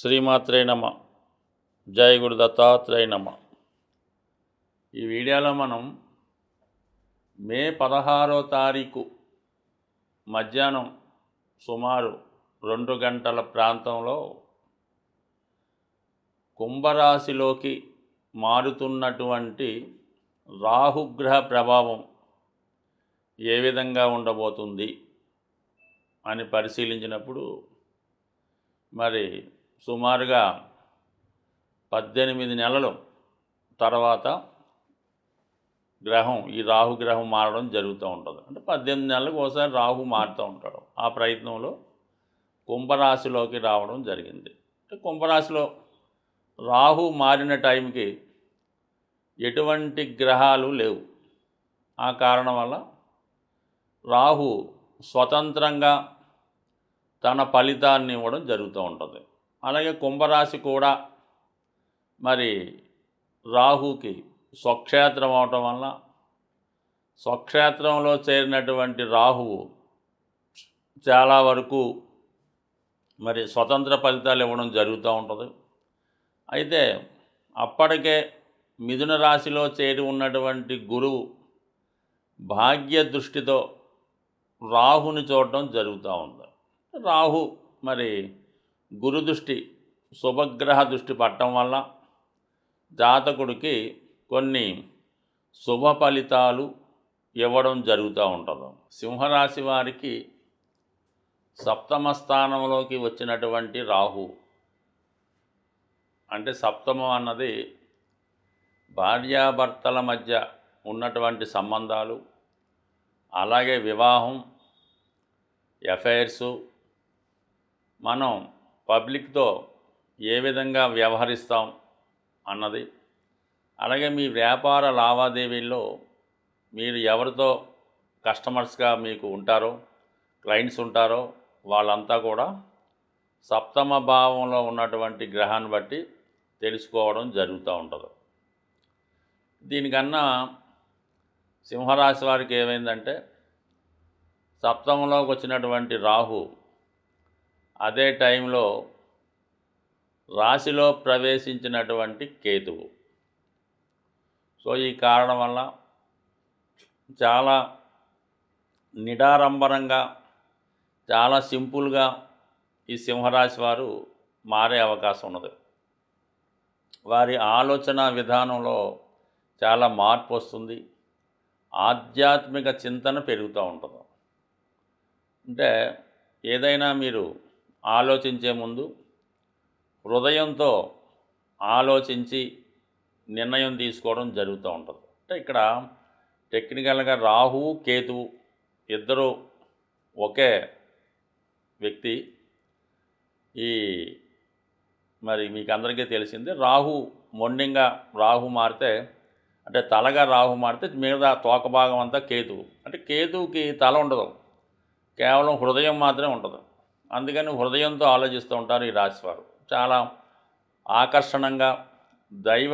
శ్రీమాత్రే నమ. జై గురు దత్తాత్రేయ నమ. ఈ వీడియోలో మనం మే 16వ తారీఖు మధ్యాహ్నం సుమారు 2 గంటల ప్రాంతంలో కుంభరాశిలోకి మారుతున్నటువంటి రాహుగ్రహ ప్రభావం ఏ విధంగా ఉండబోతుంది అని పరిశీలించినప్పుడు మరి సుమారుగా 18 నెలల తర్వాత గ్రహం ఈ రాహుగ్రహం మారడం జరుగుతూ ఉంటుంది. అంటే 18 నెలలకు ఒకసారి రాహు మారుతూ ఉంటాడు. ఆ ప్రయత్నంలో కుంభరాశిలోకి రావడం జరిగింది. అంటే కుంభరాశిలో రాహు మారిన టైంకి ఎటువంటి గ్రహాలు లేవు. ఆ కారణం వల్ల రాహు స్వతంత్రంగా తన ఫలితాన్ని ఇవ్వడం జరుగుతూ ఉంటుంది. అలాగే కుంభరాశి కూడా మరి రాహుకి స్వక్షేత్రం అవటం వల్ల స్వక్షేత్రంలో చేరినటువంటి రాహువు చాలా వరకు మరి స్వతంత్ర ఫలితాలు ఇవ్వడం జరుగుతూ ఉంటుంది. అయితే అప్పటికే మిథున రాశిలో చేరి ఉన్నటువంటి గురువు భాగ్య దృష్టితో రాహుని చూడటం జరుగుతూ ఉంది. రాహు మరి గురు దృష్టి శుభగ్రహ దృష్టి పట్టడం వల్ల జాతకుడికి కొన్ని శుభ ఫలితాలు ఇవ్వడం జరుగుతూ ఉంటుంది. సింహరాశి వారికి సప్తమ స్థానంలోకి వచ్చినటువంటి రాహు, అంటే సప్తమం అన్నది భార్యాభర్తల మధ్య ఉన్నటువంటి సంబంధాలు, అలాగే వివాహం, ఎఫైర్సు, మనం పబ్లిక్తో ఏ విధంగా వ్యవహరిస్తాం అన్నది, అలాగే మీ వ్యాపార లావాదేవీల్లో మీరు ఎవరితో కస్టమర్స్గా మీకు ఉంటారో, క్లయింట్స్ ఉంటారో వాళ్ళంతా కూడా సప్తమ భావంలో ఉన్నటువంటి గ్రహాన్ని బట్టి తెలుసుకోవడం జరుగుతూ ఉంటుంది. దీనికన్నా సింహరాశి వారికి ఏమైందంటే సప్తమంలోకి వచ్చినటువంటి రాహు అదే టైంలో రాశిలో ప్రవేశించినటువంటి కేతువు. సో ఈ కారణం వల్ల చాలా నిడారంబరంగా చాలా సింపుల్గా ఈ సింహరాశి వారు మారే అవకాశం ఉన్నది. వారి ఆలోచన విధానంలో చాలా మార్పు వస్తుంది. ఆధ్యాత్మిక చింతన పెరుగుతూ ఉంటుంది. అంటే ఏదైనా మీరు ఆలోచించే ముందు హృదయంతో ఆలోచించి నిర్ణయం తీసుకోవడం జరుగుతూ ఉంటుంది. అంటే ఇక్కడ టెక్నికల్గా రాహు కేతువు ఇద్దరు ఒకే వ్యక్తి. ఈ మరి మీకు అందరికీ తెలిసిందే, రాహు మొండింగా రాహు మారితే, అంటే తలగా రాహు మారితే మిగతా తోక భాగం అంతా కేతువు. అంటే కేతువుకి తల ఉండదు, కేవలం హృదయం మాత్రమే ఉంటుంది. అందుకని హృదయంతో ఆలోచిస్తూ ఉంటారు ఈ రాశివారు. చాలా ఆకర్షణంగా దైవ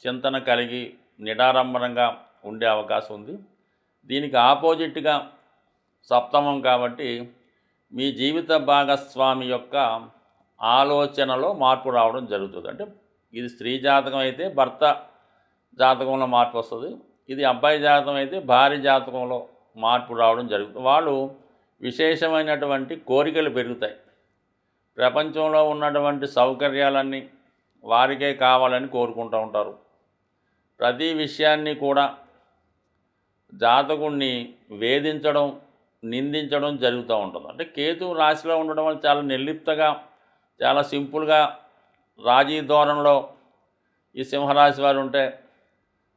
చింతన కలిగి నిడారంబరంగా ఉండే అవకాశం ఉంది. దీనికి ఆపోజిట్గా సప్తమం కాబట్టి మీ జీవిత భాగస్వామి యొక్క ఆలోచనలో మార్పు రావడం జరుగుతుంది. అంటే ఇది స్త్రీ జాతకం అయితే భర్త జాతకంలో మార్పు వస్తుంది. ఇది అబ్బాయి జాతకం అయితే భార్య జాతకంలో మార్పు రావడం జరుగుతుంది. వాళ్ళు విశేషమైనటువంటి కోరికలు పెరుగుతాయి. ప్రపంచంలో ఉన్నటువంటి సౌకర్యాలన్నీ వారికే కావాలని కోరుకుంటూ ఉంటారు. ప్రతి విషయాన్ని కూడా జాతకుడిని వేధించడం, నిందించడం జరుగుతూ ఉంటుంది. అంటే కేతు రాశిలో ఉండడం వల్ల చాలా నిర్లిప్తగా, చాలా సింపుల్గా రాజీ ధోరణిలో ఈ సింహరాశి వారు ఉంటే,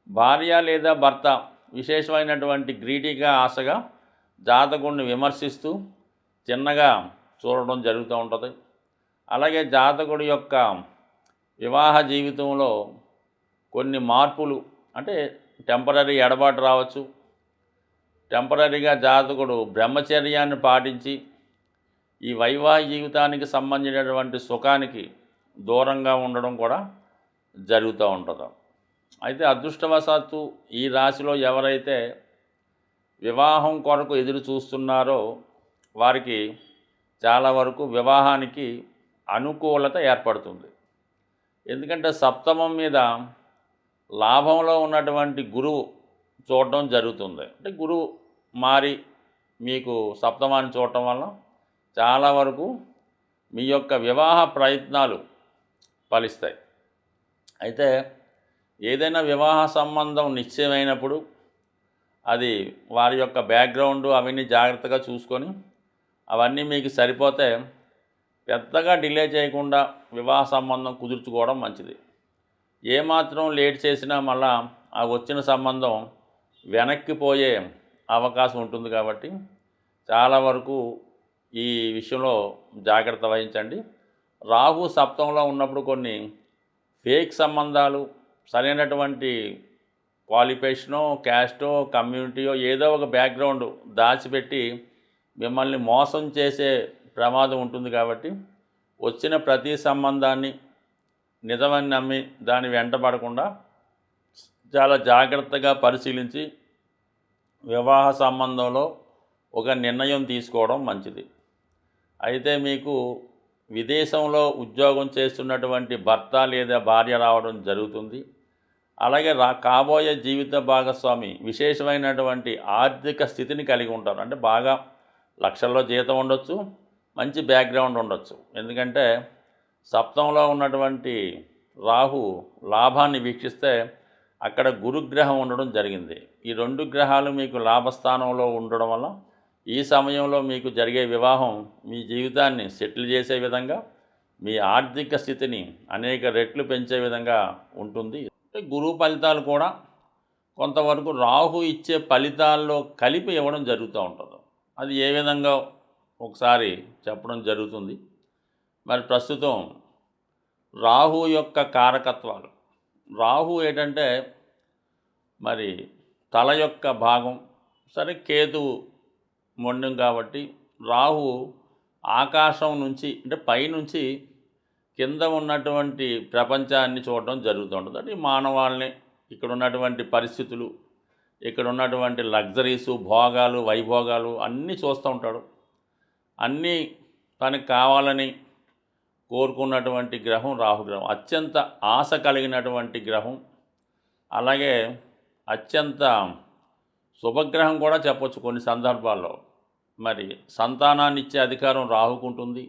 భార్య లేదా భర్త విశేషమైనటువంటి గ్రీటీగా, ఆశగా జాతకుడిని విమర్శిస్తూ చిన్నగా చూడడం జరుగుతూ ఉంటుంది. అలాగే జాతకుడి యొక్క వివాహ జీవితంలో కొన్ని మార్పులు, అంటే టెంపరీ ఎడబాటు రావచ్చు. టెంపరీగా జాతకుడు బ్రహ్మచర్యాన్ని పాటించి ఈ వైవాహిక జీవితానికి సంబంధించినటువంటి సుఖానికి దూరంగా ఉండడం కూడా జరుగుతూ ఉంటుంది. అయితే అదృష్టవశాత్తు ఈ రాశిలో ఎవరైతే వివాహం కొరకు ఎదురు చూస్తున్నారో వారికి చాలా వరకు వివాహానికి అనుకూలత ఏర్పడుతుంది. ఎందుకంటే సప్తమం మీద లాభంలో ఉన్నటువంటి గురువు చూడడం జరుగుతుంది. అంటే గురువు మారి మీకు సప్తమాన్ని చూడటం వల్ల చాలా వరకు మీ యొక్క వివాహ ప్రయత్నాలు ఫలిస్తాయి. అయితే ఏదైనా వివాహ సంబంధం నిశ్చయమైనప్పుడు అది వారి యొక్క బ్యాక్గ్రౌండ్ అవన్నీ జాగ్రత్తగా చూసుకొని అవన్నీ మీకు సరిపోతే పెద్దగా డిలే చేయకుండా వివాహ సంబంధం కుదుర్చుకోవడం మంచిది. ఏమాత్రం లేట్ చేసినా మళ్ళా ఆ వచ్చిన సంబంధం వెనక్కిపోయే అవకాశం ఉంటుంది. కాబట్టి చాలా వరకు ఈ విషయంలో జాగ్రత్త వహించండి. రాహు సప్తమంలో ఉన్నప్పుడు కొన్ని ఫేక్ సంబంధాలు, సరైనటువంటి క్వాలిఫికేషనో, క్యాస్టో, కమ్యూనిటీయో ఏదో ఒక బ్యాక్గ్రౌండ్ దాచిపెట్టి మిమ్మల్ని మోసం చేసే ప్రమాదం ఉంటుంది. కాబట్టి వచ్చిన ప్రతి సంబంధాన్ని నిజమని నమ్మి దాని వెంటపడకుండా చాలా జాగ్రత్తగా పరిశీలించి వివాహ సంబంధంలో ఒక నిర్ణయం తీసుకోవడం మంచిది. అయితే మీకు విదేశంలో ఉద్యోగం చేస్తున్నటువంటి భర్త లేదా భార్య రావడం జరుగుతుంది. అలాగే కాబోయే జీవిత భాగస్వామి విశేషమైనటువంటి ఆర్థిక స్థితిని కలిగి ఉంటారు. అంటే బాగా లక్షల్లో జీతం ఉండొచ్చు, మంచి బ్యాక్గ్రౌండ్ ఉండొచ్చు. ఎందుకంటే సప్తంలో ఉన్నటువంటి రాహు లాభాన్ని వీక్షిస్తే అక్కడ గురుగ్రహం ఉండడం జరిగింది. ఈ రెండు గ్రహాలు మీకు లాభస్థానంలో ఉండడం వల్ల ఈ సమయంలో మీకు జరిగే వివాహం మీ జీవితాన్ని సెటిల్ చేసే విధంగా, మీ ఆర్థిక స్థితిని అనేక రెట్లు పెంచే విధంగా ఉంటుంది. గురువు ఫలితాలు కూడా కొంతవరకు రాహు ఇచ్చే ఫలితాల్లో కలిపి ఇవ్వడం జరుగుతూ ఉంటుంది. అది ఏ విధంగా ఒకసారి చెప్పడం జరుగుతుంది. మరి ప్రస్తుతం రాహు యొక్క కారకత్వాలు, రాహు ఏంటంటే మరి తల యొక్క భాగం, సరే కేతువు మొండం కాబట్టి రాహు ఆకాశం నుంచి అంటే పైనుంచి కింద ఉన్నటువంటి ప్రపంచాన్ని చూడడం జరుగుతుంటుంది. అంటే మానవాళ్ళని, ఇక్కడ ఉన్నటువంటి పరిస్థితులు, ఇక్కడ ఉన్నటువంటి లగ్జరీసు, భోగాలు, వైభోగాలు అన్నీ చూస్తూ ఉంటాడు. అన్నీ తనకు కావాలని కోరుకున్నటువంటి గ్రహం రాహుగ్రహం. అత్యంత ఆశ కలిగినటువంటి గ్రహం. అలాగే అత్యంత శుభగ్రహం కూడా చెప్పొచ్చు కొన్ని సందర్భాల్లో. మరి సంతానాన్ని ఇచ్చే అధికారం రాహుకు ఉంటుంది.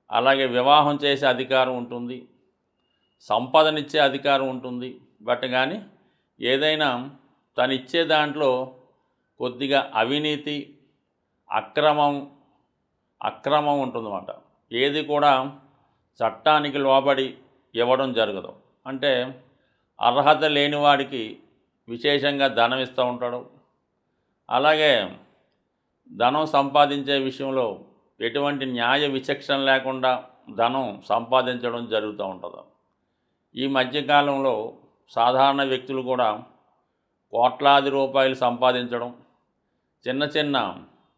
అలాగే వివాహం చేసే అధికారం ఉంటుంది, సంపదనిచ్చే అధికారం ఉంటుంది. బట్ కానీ ఏదైనా తను ఇచ్చే దాంట్లో కొద్దిగా అవినీతి, అక్రమం ఉంటుందన్నమాట. ఏది కూడా చట్టానికి లోబడి ఇవ్వడం జరగదు. అంటే అర్హత లేని వాడికి విశేషంగా ధనం ఇస్తూ ఉంటాడు. అలాగే ధనం సంపాదించే విషయంలో ఎటువంటి న్యాయ విచక్షణ లేకుండా ధనం సంపాదించడం జరుగుతూ ఉంటుంది. ఈ మధ్యకాలంలో సాధారణ వ్యక్తులు కూడా కోట్లాది రూపాయలు సంపాదించడం, చిన్న చిన్న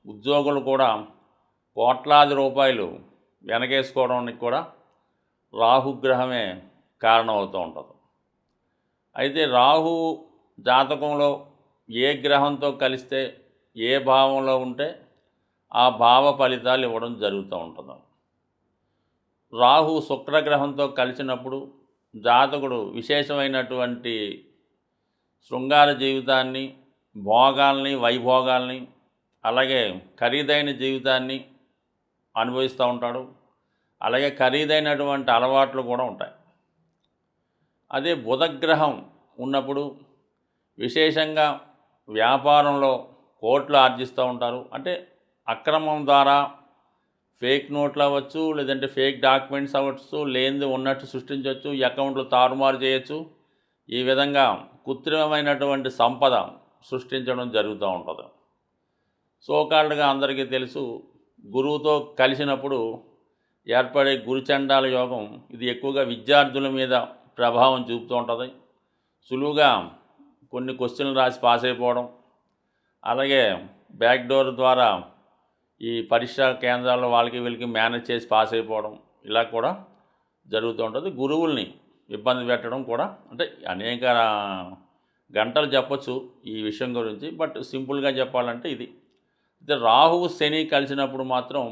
ఉద్యోగులు కూడా కోట్లాది రూపాయలు వెనకేసుకోవడానికి కూడా రాహుగ్రహమే కారణమవుతూ ఉంటుంది. అయితే రాహు జాతకంలో ఏ గ్రహంతో కలిస్తే ఏ భావంలో ఉంటే ఆ భావ ఫలితాలు ఇవ్వడం జరుగుతూ ఉంటుంది. రాహు శుక్రగ్రహంతో కలిసినప్పుడు జాతకుడు విశేషమైనటువంటి శృంగార జీవితాన్ని, భోగాల్ని, వైభోగాల్ని, అలాగే ఖరీదైన జీవితాన్ని అనుభవిస్తూ ఉంటాడు. అలాగే ఖరీదైనటువంటి అలవాట్లు కూడా ఉంటాయి. అదే బుధగ్రహం ఉన్నప్పుడు విశేషంగా వ్యాపారంలో కోట్లు ఆర్జిస్తూ ఉంటారు. అంటే అక్రమం ద్వారా ఫేక్ నోట్లు అవ్వచ్చు, లేదంటే ఫేక్ డాక్యుమెంట్స్ అవ్వచ్చు, లేనిది ఉన్నట్టు సృష్టించవచ్చు, అకౌంట్లు తారుమారు చేయొచ్చు. ఈ విధంగా కృత్రిమమైనటువంటి సంపద సృష్టించడం జరుగుతూ ఉంటుంది. సోకాల్డ్గా అందరికీ తెలుసు, గురువుతో కలిసినప్పుడు ఏర్పడే గురుచండాల యోగం ఇది ఎక్కువగా విద్యార్థుల మీద ప్రభావం చూపుతూ ఉంటుంది. సులువుగా కొన్ని క్వశ్చన్లు రాసి పాస్ అయిపోవడం, అలాగే బ్యాక్ డోర్ ద్వారా ఈ పరీక్షా కేంద్రాల్లో వాళ్ళకి వీళ్ళకి మేనేజ్ చేసి పాస్ అయిపోవడం, ఇలా కూడా జరుగుతూ ఉంటుంది. గురువుల్ని ఇబ్బంది పెట్టడం కూడా, అంటే అనేక గంటలు చెప్పచ్చు ఈ విషయం గురించి, బట్ సింపుల్గా చెప్పాలంటే ఇది. అయితే రాహువు శని కలిసినప్పుడు మాత్రం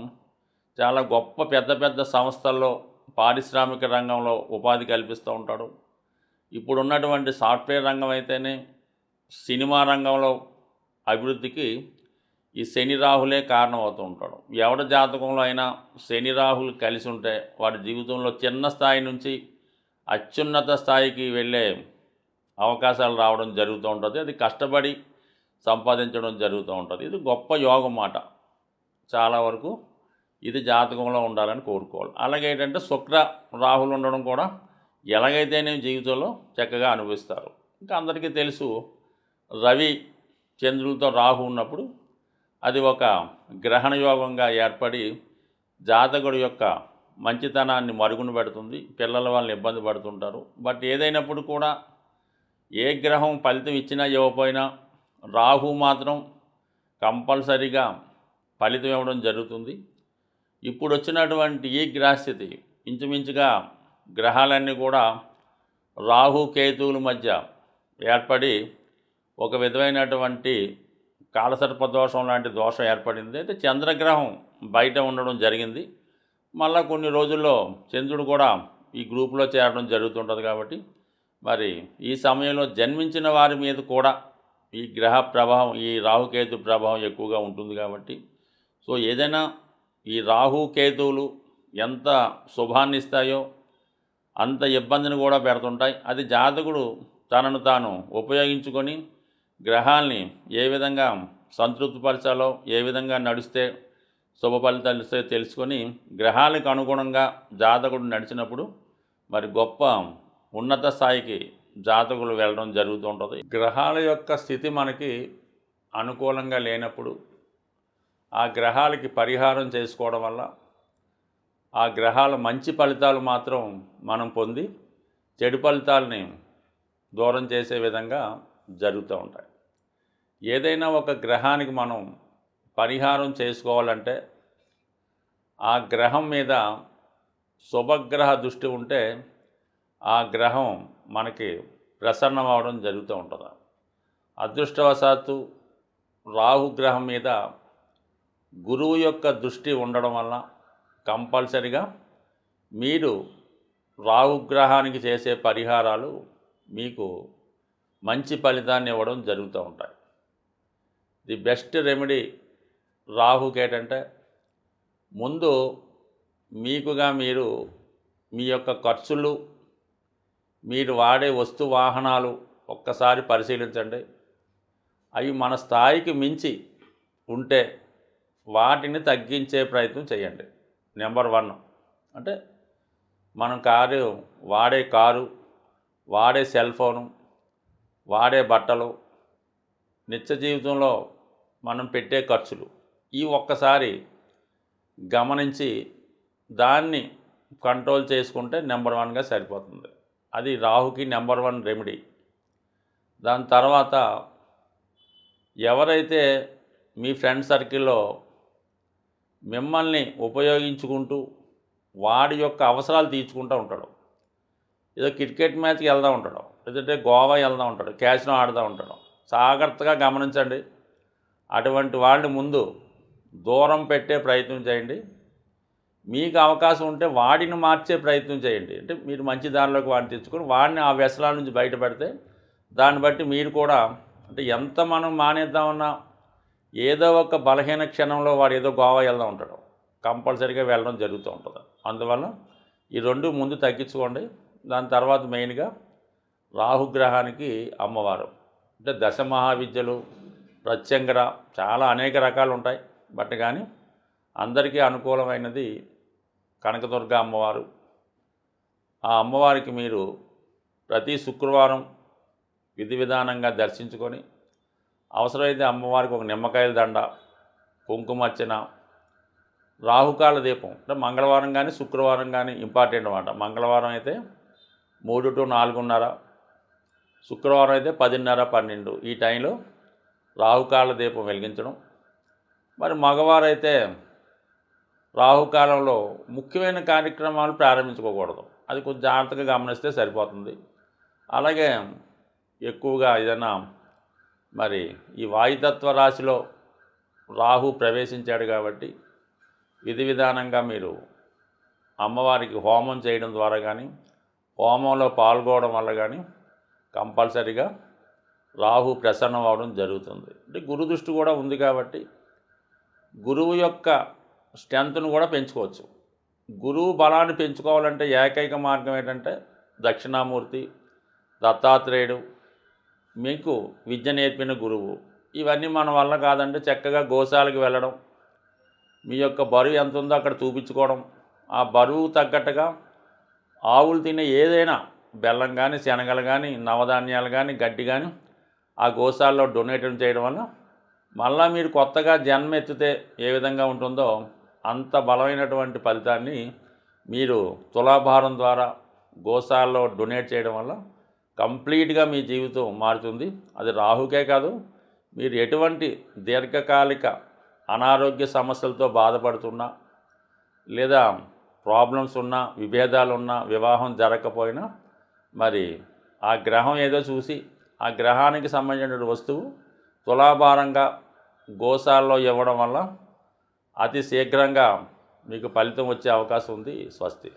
చాలా గొప్ప పెద్ద పెద్ద సంస్థల్లో పారిశ్రామిక రంగంలో ఉపాధి కల్పిస్తూ ఉంటాడు. ఇప్పుడున్నటువంటి సాఫ్ట్వేర్ రంగం అయితేనే, సినిమా రంగంలో అభివృద్ధికి ఈ శని రాహులే కారణం అవుతూ ఉంటాడు. ఎవరి జాతకంలో అయినా శని రాహులు కలిసి ఉంటే వాడి జీవితంలో చిన్న స్థాయి నుంచి అత్యున్నత స్థాయికి వెళ్ళే అవకాశాలు రావడం జరుగుతూ ఉంటుంది. అది కష్టపడి సంపాదించడం జరుగుతూ ఉంటుంది. ఇది గొప్ప యోగం మాట. చాలా వరకు ఇది జాతకంలో ఉండాలని కోరుకోవాలి. అలాగే ఏంటంటే శుక్ర రాహులు ఉండడం కూడా ఎలాగైతేనే జీవితంలో చక్కగా అనుభవిస్తారు. ఇంకా అందరికీ తెలుసు, రవి చంద్రులతో రాహు ఉన్నప్పుడు అది ఒక గ్రహణ యోగంగా ఏర్పడి జాతకుడి యొక్క మంచితనాన్ని మరుగున పెడుతుంది. పిల్లల వాళ్ళని ఇబ్బంది పడుతుంటారు. బట్ ఏదైనప్పుడు కూడా ఏ గ్రహం ఫలితం ఇచ్చినా ఇవ్వకపోయినా రాహు మాత్రం కంపల్సరీగా ఫలితం ఇవ్వడం జరుగుతుంది. ఇప్పుడు వచ్చినటువంటి ఈ గ్రహస్థితి ఇంచుమించుగా గ్రహాలన్నీ కూడా రాహు కేతువుల మధ్య ఏర్పడి ఒక విధమైనటువంటి కాలసర్ప దోషం లాంటి దోషం ఏర్పడింది. అయితే చంద్రగ్రహం బయట ఉండడం జరిగింది. మళ్ళీ కొన్ని రోజుల్లో చంద్రుడు కూడా ఈ గ్రూపులో చేరడం జరుగుతుంటుంది. కాబట్టి మరి ఈ సమయంలో జన్మించిన వారి మీద కూడా ఈ గ్రహ ప్రభావం, ఈ రాహుకేతు ప్రభావం ఎక్కువగా ఉంటుంది. కాబట్టి సో ఏదైనా ఈ రాహుకేతువులు ఎంత శుభాన్ని ఇస్తాయో అంత ఇబ్బందిని కూడా పెడుతుంటాయి. అది జాతకుడు తనను తాను ఉపయోగించుకొని గ్రహాల్ని ఏ విధంగా సంతృప్తిపరచాలో, ఏ విధంగా నడిస్తే శుభ ఫలితాలు ఇస్తాయో తెలుసుకొని గ్రహాలకు అనుగుణంగా జాతకుడు నడిచినప్పుడు మరి గొప్ప ఉన్నత స్థాయికి జాతకులు వెళ్ళడం జరుగుతూ ఉంటుంది. గ్రహాల యొక్క స్థితి మనకి అనుకూలంగా లేనప్పుడు ఆ గ్రహాలకి పరిహారం చేసుకోవడం వల్ల ఆ గ్రహాల మంచి ఫలితాలు మాత్రం మనం పొంది చెడు ఫలితాలని దూరం చేసే విధంగా జరుగుతూ ఉంటాయి. ఏదైనా ఒక గ్రహానికి మనం పరిహారం చేసుకోవాలంటే ఆ గ్రహం మీద శుభగ్రహ దృష్టి ఉంటే ఆ గ్రహం మనకి ప్రసన్నం అవడం జరుగుతూ ఉంటుంది. అదృష్టవశాత్తు రాహుగ్రహం మీద గురువు యొక్క దృష్టి ఉండడం వల్ల కంపల్సరిగా మీరు రాహుగ్రహానికి చేసే పరిహారాలు మీకు మంచి ఫలితాన్ని ఇవ్వడం జరుగుతూ ఉంటాయి. ది బెస్ట్ రెమెడీ రాహుకి ఏంటంటే ముందు మీకుగా మీరు మీ యొక్క ఖర్చులు, మీరు వాడే వస్తు వాహనాలు ఒక్కసారి పరిశీలించండి. అవి మన స్థాయికి మించి ఉంటే వాటిని తగ్గించే ప్రయత్నం చేయండి. నెంబర్ 1 అంటే మనం కారు, వాడే సెల్ ఫోను, వాడే బట్టలు, నిత్య జీవితంలో మనం పెట్టే ఖర్చులు ఈ ఒక్కసారి గమనించి దాన్ని కంట్రోల్ చేసుకుంటే నెంబర్ 1గా సరిపోతుంది. అది రాహుకి నెంబర్ 1 రెమెడీ. దాని తర్వాత ఎవరైతే మీ ఫ్రెండ్ సర్కిల్లో మిమ్మల్ని ఉపయోగించుకుంటూ వాడి యొక్క అవసరాలు తీర్చుకుంటూ ఉంటాడు, ఏదో క్రికెట్ మ్యాచ్కి వెళ్తూ ఉంటాడు, లేదంటే గోవా వెళ్తూ ఉంటాడు, క్యాసినో ఆడుతూ ఉంటాడు, జాగ్రత్తగా గమనించండి. అటువంటి వాళ్ళని ముందు దూరం పెట్టే ప్రయత్నం చేయండి. మీకు అవకాశం ఉంటే వాడిని మార్చే ప్రయత్నం చేయండి. అంటే మీరు మంచి దారిలోకి వాడిని తెచ్చుకొని వాడిని ఆ వ్యసనాల నుంచి బయటపెడితే దాన్ని బట్టి మీరు కూడా అంటే ఎంత మనం మానేద్దామన్నా ఏదో ఒక బలహీన క్షణంలో వాడు ఏదో గోవా వెళ్తూ ఉంటాడు, కంపల్సరీగా వెళ్ళడం జరుగుతూ ఉంటుంది. అందువల్ల ఈ 2 ముందు తగ్గించుకోండి. దాని తర్వాత మెయిన్గా రాహుగ్రహానికి అమ్మవారు అంటే దశ మహావిద్యలు, ప్రత్యంగర చాలా అనేక రకాలు ఉంటాయి. బట్ కానీ అందరికీ అనుకూలమైనది కనకదుర్గ అమ్మవారు. ఆ అమ్మవారికి మీరు ప్రతి శుక్రవారం విధి విధానంగా దర్శించుకొని అవసరమైతే అమ్మవారికి ఒక నిమ్మకాయల దండ, కుంకుమర్చన, రాహుకాల దీపం అంటే మంగళవారం కానీ శుక్రవారం కానీ ఇంపార్టెంట్ అన్నమాట. మంగళవారం అయితే 3 to 4:30, శుక్రవారం అయితే 10:30, 12 ఈ టైంలో రాహుకాల దీపం వెలిగించడం. మరి మగవారైతే రాహుకాలంలో ముఖ్యమైన కార్యక్రమాలు ప్రారంభించుకోకూడదు. అది కొంచెం జాగ్రత్తగా గమనిస్తే సరిపోతుంది. అలాగే ఎక్కువగా ఏదైనా మరి ఈ వాయుతత్వ రాశిలో రాహు ప్రవేశించాడు కాబట్టి విధి విధానంగా మీరు అమ్మవారికి హోమం చేయడం ద్వారా కానీ హోమంలో పాల్గొనడం వల్ల కానీ కంపల్సరీగా రాహు ప్రసన్నం అవడం జరుగుతుంది. అంటే గురు దృష్టి కూడా ఉంది కాబట్టి గురువు యొక్క స్ట్రెంత్ను కూడా పెంచుకోవచ్చు. గురువు బలాన్ని పెంచుకోవాలంటే ఏకైక మార్గం ఏంటంటే దక్షిణామూర్తి, దత్తాత్రేయుడు, మీకు విద్య నేర్పిన గురువు. ఇవన్నీ మన వల్ల కాదంటే చక్కగా గోశాలకు వెళ్ళడం, మీ యొక్క బరువు ఎంత ఉందో అక్కడ చూపించుకోవడం, ఆ బరువు తగ్గట్టుగా ఆవులు తినే ఏదైనా బెల్లం కానీ, శనగలు కానీ, నవధాన్యాలు కానీ, గడ్డి కానీ ఆ గోశాలలో డొనేట్ చేయడం వల్ల మళ్ళీ మీరు కొత్తగా జన్మ ఎత్తితే ఏ విధంగా ఉంటుందో అంత బలమైనటువంటి ఫలితాన్ని మీరు తులాభారం ద్వారా గోశాలలో డొనేట్ చేయడం వల్ల కంప్లీట్గా మీ జీవితం మారుతుంది. అది రాహుకే కాదు, మీరు ఎటువంటి దీర్ఘకాలిక అనారోగ్య సమస్యలతో బాధపడుతున్నా, లేదా ప్రాబ్లమ్స్ ఉన్నా, విభేదాలు ఉన్నా, వివాహం జరగకపోయినా మరి ఆ గ్రహం ఏదో చూసి ఆ గ్రహానికి సంబంధించిన వస్తువు తులాభారంగా గోశాలలో ఇవ్వడం వల్ల అతి శీఘ్రంగా మీకు ఫలితం వచ్చే అవకాశం ఉంది. స్వస్తి.